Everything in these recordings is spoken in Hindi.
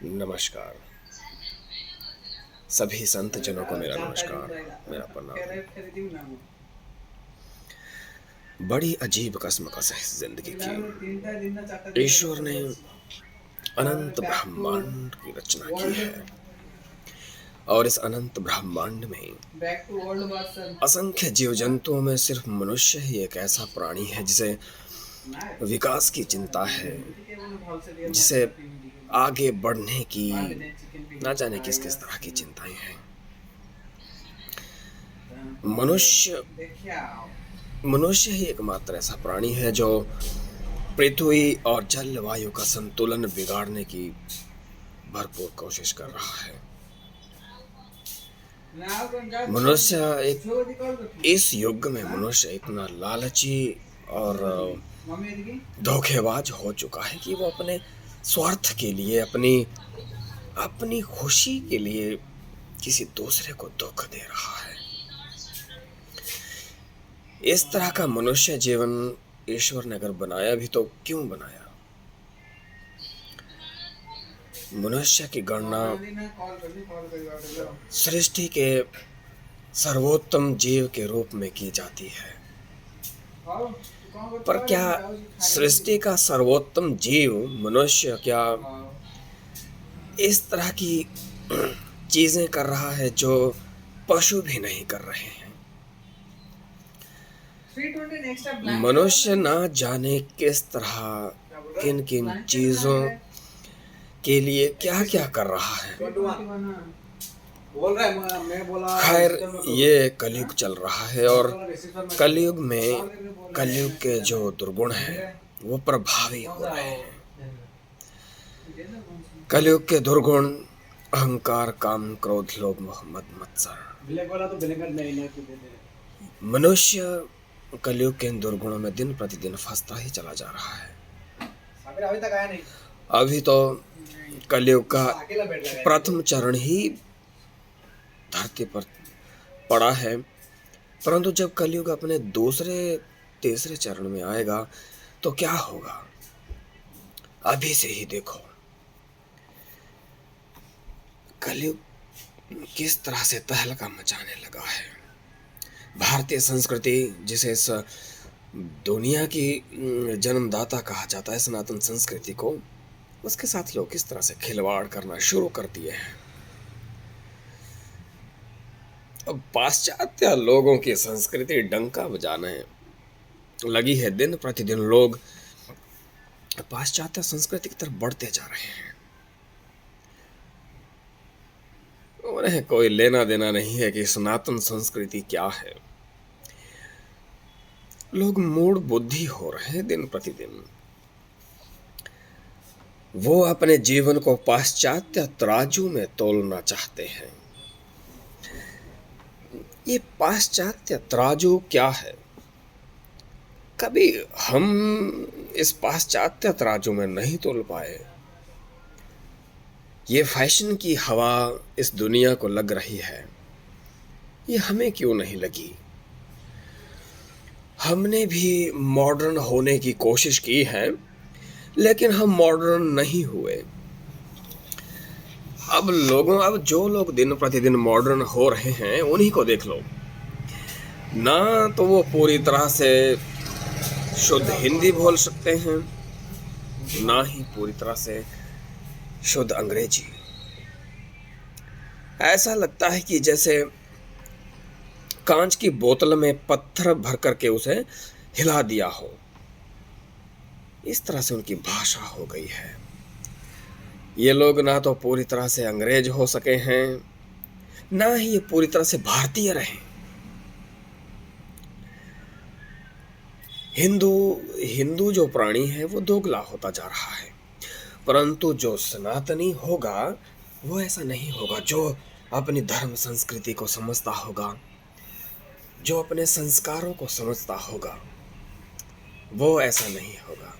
नमस्कार। सभी संत जनों को मेरा नमस्कार, मेरा प्रणाम। बड़ी अजीब कसमकस है इस जिंदगी की। ईश्वर ने अनंत ब्रह्मांड की रचना की है और इस अनंत ब्रह्मांड में असंख्य जीव जंतुओं में सिर्फ मनुष्य ही एक ऐसा प्राणी है जिसे विकास की चिंता है, जिसे आगे बढ़ने की ना जाने किस किस तरह की चिंताएं हैं। मनुष्य मनुष्य ही एकमात्र ऐसा प्राणी है जो पृथ्वी और जलवायु का संतुलन बिगाड़ने की भरपूर कोशिश कर रहा है। मनुष्य इस युग में मनुष्य इतना लालची और धोखेबाज हो चुका है कि वो अपने स्वार्थ के लिए, अपनी खुशी के लिए किसी दूसरे को दुख दे रहा है। इस तरह का मनुष्य जीवन ईश्वर ने अगर बनाया भी तो क्यों बनाया? मनुष्य की गणना सृष्टि के सर्वोत्तम जीव के रूप में की जाती है, पर क्या सृष्टि का सर्वोत्तम जीव मनुष्य क्या इस तरह की चीजें कर रहा है जो पशु भी नहीं कर रहे हैं? मनुष्य ना जाने किस तरह किन किन चीजों के लिए क्या क्या कर रहा है। खैर, ये कलयुग चल रहा है और कलयुग के जो दुर्गुण हैं वो प्रभावी हो रहे हैं। कलयुग के दुर्गुण अहंकार, काम, क्रोध, लोभ, मोह, मद, मत्सर। मनुष्य कलयुग के इन दुर्गुणों में दिन प्रतिदिन फंसता ही चला जा रहा है। अभी तो कलयुग का प्रथम चरण ही धरती पर पड़ा है, परंतु जब कलयुग अपने दूसरे तीसरे चरण में आएगा तो क्या होगा, अभी से ही देखो। कलयुग किस तरह से तहलका मचाने लगा है। भारतीय संस्कृति, जिसे इस दुनिया की जन्मदाता कहा जाता है, सनातन संस्कृति को, उसके साथ लोग किस तरह से खिलवाड़ करना शुरू कर दिए हैं। अब पाश्चात्य लोगों की संस्कृति डंका बजाने लगी है। दिन प्रतिदिन लोग पाश्चात्य संस्कृति की तरफ बढ़ते जा रहे हैं। उन्हें कोई लेना देना नहीं है कि सनातन संस्कृति क्या है। लोग मूढ़ बुद्धि हो रहे हैं दिन प्रतिदिन। वो अपने जीवन को पाश्चात्य तराजू में तोलना चाहते हैं। ये पाश्चात्य तराजू क्या है? कभी हम इस पाश्चात्य तराजू में नहीं तोल पाए। ये फैशन की हवा इस दुनिया को लग रही है, ये हमें क्यों नहीं लगी? हमने भी मॉडर्न होने की कोशिश की है, लेकिन हम मॉडर्न नहीं हुए। अब जो लोग दिन प्रतिदिन मॉडर्न हो रहे हैं उन्हीं को देख लो। ना तो वो पूरी तरह से शुद्ध हिंदी बोल सकते हैं, ना ही पूरी तरह से शुद्ध अंग्रेजी। ऐसा लगता है कि जैसे कांच की बोतल में पत्थर भर करके उसे हिला दिया हो, इस तरह से उनकी भाषा हो गई है। ये लोग ना तो पूरी तरह से अंग्रेज हो सके हैं, ना ही ये पूरी तरह से भारतीय रहे। हिंदू जो प्राणी है वो दोगला होता जा रहा है, परंतु जो सनातनी होगा वो ऐसा नहीं होगा। जो अपनी धर्म संस्कृति को समझता होगा, जो अपने संस्कारों को समझता होगा, वो ऐसा नहीं होगा।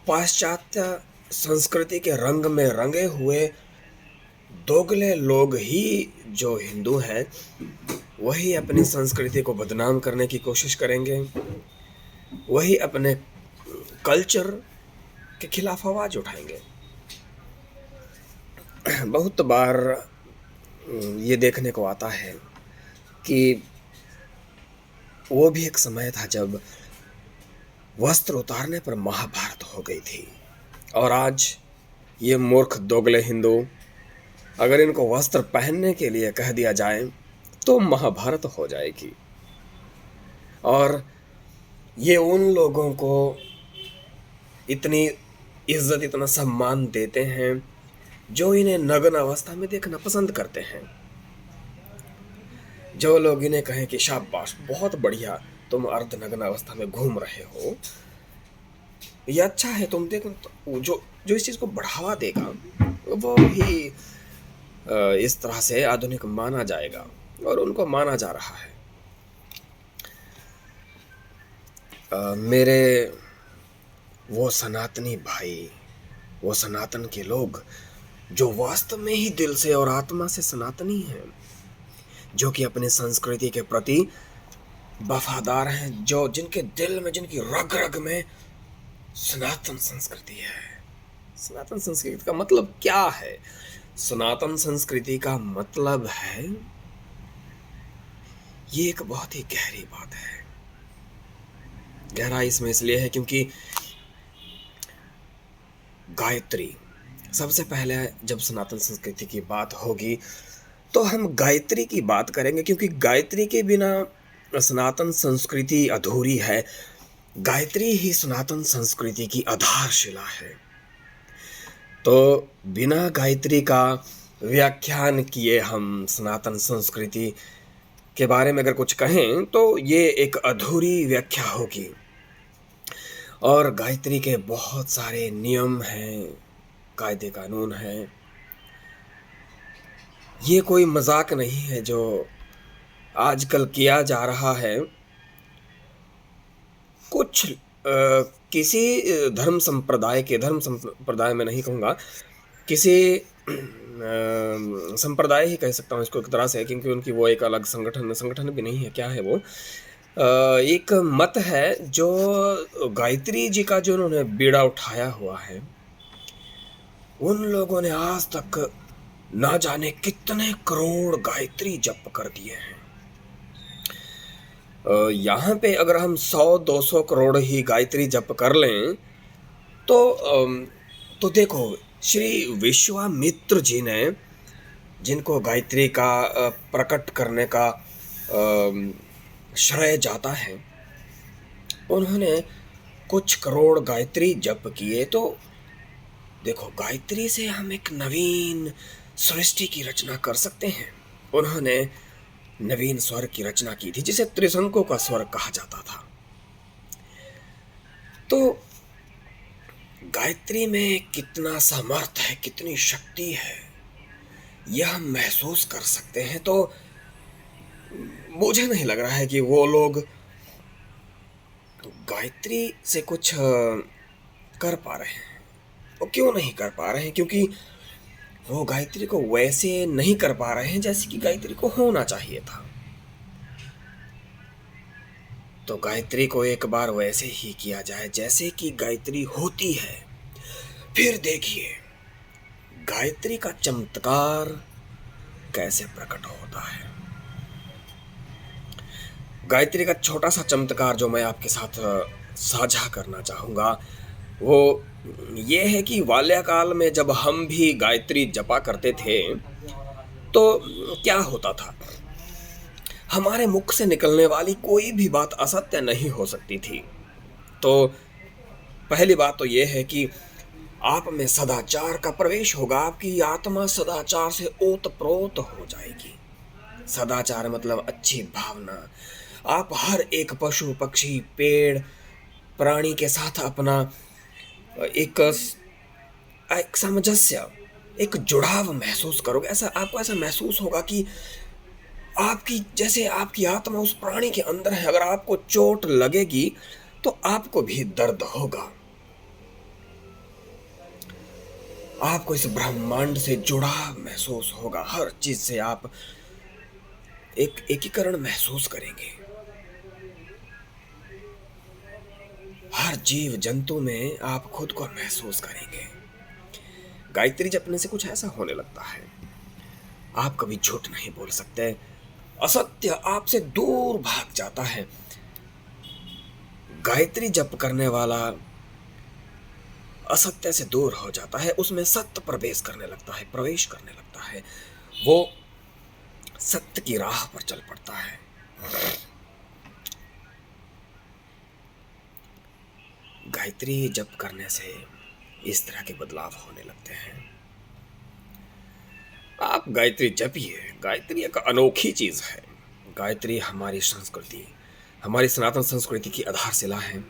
पाश्चात्य संस्कृति के रंग में रंगे हुए दोगले लोग ही जो हिंदू हैं, वही अपनी संस्कृति को बदनाम करने की कोशिश करेंगे, वही अपने कल्चर के खिलाफ आवाज उठाएंगे। बहुत बार ये देखने को आता है कि वो भी एक समय था जब वस्त्र उतारने पर महाभारत हो गई थी, और आज ये मूर्ख दोगले हिंदू, अगर इनको वस्त्र पहनने के लिए कह दिया जाए तो महाभारत हो जाएगी। और ये उन लोगों को इतनी इज्जत, इतना सम्मान देते हैं जो इन्हें नग्न अवस्था में देखना पसंद करते हैं। जो लोग इन्हें कहें कि शाबाश, बहुत बढ़िया, तुम अर्धनग्न अवस्था में घूम रहे हो, ये अच्छा है, तुम देखो, तो जो जो इस चीज को बढ़ावा देगा वो ही इस तरह से आधुनिक माना जाएगा, और उनको माना जा रहा है। मेरे वो सनातनी भाई, वो सनातन के लोग जो वास्तव में ही दिल से और आत्मा से सनातनी हैं, जो कि अपने संस्कृति के प्रति वफादार हैं, जो जिनके दिल में, जिनकी रग रग में सनातन संस्कृति है। सनातन संस्कृति का मतलब क्या है? सनातन संस्कृति का मतलब है, ये एक बहुत ही गहरी बात है। गहराई इसमें इसलिए है क्योंकि गायत्री, सबसे पहले जब सनातन संस्कृति की बात होगी तो हम गायत्री की बात करेंगे, क्योंकि गायत्री के बिना सनातन संस्कृति अधूरी है। गायत्री ही सनातन संस्कृति की आधारशिला है। तो बिना गायत्री का व्याख्यान किए हम सनातन संस्कृति के बारे में अगर कुछ कहें तो ये एक अधूरी व्याख्या होगी। और गायत्री के बहुत सारे नियम हैं, कायदे कानून हैं। ये कोई मजाक नहीं है जो आजकल किया जा रहा है। कुछ किसी धर्म संप्रदाय में नहीं कहूँगा, किसी संप्रदाय ही कह सकता हूँ इसको एक तरह से, क्योंकि उनकी वो एक अलग संगठन भी नहीं है, क्या है वो, एक मत है जो गायत्री जी का जो उन्होंने बीड़ा उठाया हुआ है, उन लोगों ने आज तक ना जाने कितने करोड़ गायत्री जप कर दिए हैं। यहाँ पे अगर हम 100-200 करोड़ ही गायत्री जप कर लें तो देखो, श्री विश्वामित्र जी ने, जिनको गायत्री का प्रकट करने का श्रेय जाता है, उन्होंने कुछ करोड़ गायत्री जप किए। तो देखो, गायत्री से हम एक नवीन सृष्टि की रचना कर सकते हैं। उन्होंने नवीन स्वर की रचना की थी, जिसे त्रिशंकु का स्वर कहा जाता था। तो गायत्री में कितना सामर्थ्य है, कितनी शक्ति है, यह हम महसूस कर सकते हैं। तो मुझे नहीं लग रहा है कि वो लोग गायत्री से कुछ कर पा रहे हैं। वो क्यों नहीं कर पा रहे हैं? क्योंकि वो गायत्री को वैसे नहीं कर पा रहे हैं जैसे कि गायत्री को होना चाहिए था। तो गायत्री को एक बार वैसे ही किया जाए जैसे कि गायत्री होती है, फिर देखिए गायत्री का चमत्कार कैसे प्रकट होता है। गायत्री का छोटा सा चमत्कार जो मैं आपके साथ साझा करना चाहूँगा वो ये है कि बाल्यकाल में जब हम भी गायत्री जपा करते थे तो क्या होता था, हमारे मुख से निकलने वाली कोई भी बात असत्य नहीं हो सकती थी। तो पहली बात तो ये है कि आप में सदाचार का प्रवेश होगा, आपकी आत्मा सदाचार से ओतप्रोत हो जाएगी। सदाचार मतलब अच्छी भावना। आप हर एक पशु पक्षी पेड़ प्राणी के साथ अपना एक सामंजस्य, एक जुड़ाव महसूस करोगे। आपको ऐसा महसूस होगा कि जैसे आपकी आत्मा उस प्राणी के अंदर है। अगर आपको चोट लगेगी तो आपको भी दर्द होगा। आपको इस ब्रह्मांड से जुड़ाव महसूस होगा। हर चीज से आप एक एकीकरण महसूस करेंगे। हर जीव जंतु में आप खुद को महसूस करेंगे। गायत्री जपने से कुछ ऐसा होने लगता है, आप कभी झूठ नहीं बोल सकते, असत्य आपसे दूर भाग जाता है। गायत्री जप करने वाला असत्य से दूर हो जाता है, उसमें सत्य प्रवेश करने लगता है, वो सत्य की राह पर चल पड़ता है। गायत्री जप करने से इस तरह के बदलाव होने लगते हैं। आप गायत्री जपिए, गायत्री एक अनोखी चीज है। गायत्री हमारी संस्कृति, हमारी सनातन संस्कृति की आधारशिला है,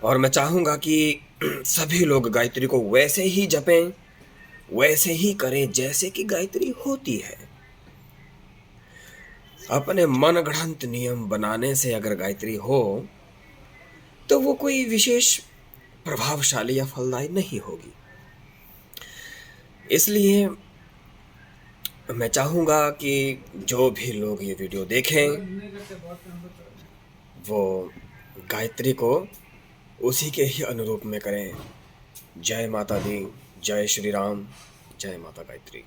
और मैं चाहूंगा कि सभी लोग गायत्री को वैसे ही जपें, वैसे ही करें जैसे कि गायत्री होती है। अपने मन गढ़ंत नियम बनाने से अगर गायत्री हो तो वो कोई विशेष प्रभावशाली या फलदायी नहीं होगी। इसलिए मैं चाहूंगा कि जो भी लोग ये वीडियो देखें वो गायत्री को उसी के ही अनुरूप में करें। जय माता दी, जय श्री राम, जय माता गायत्री।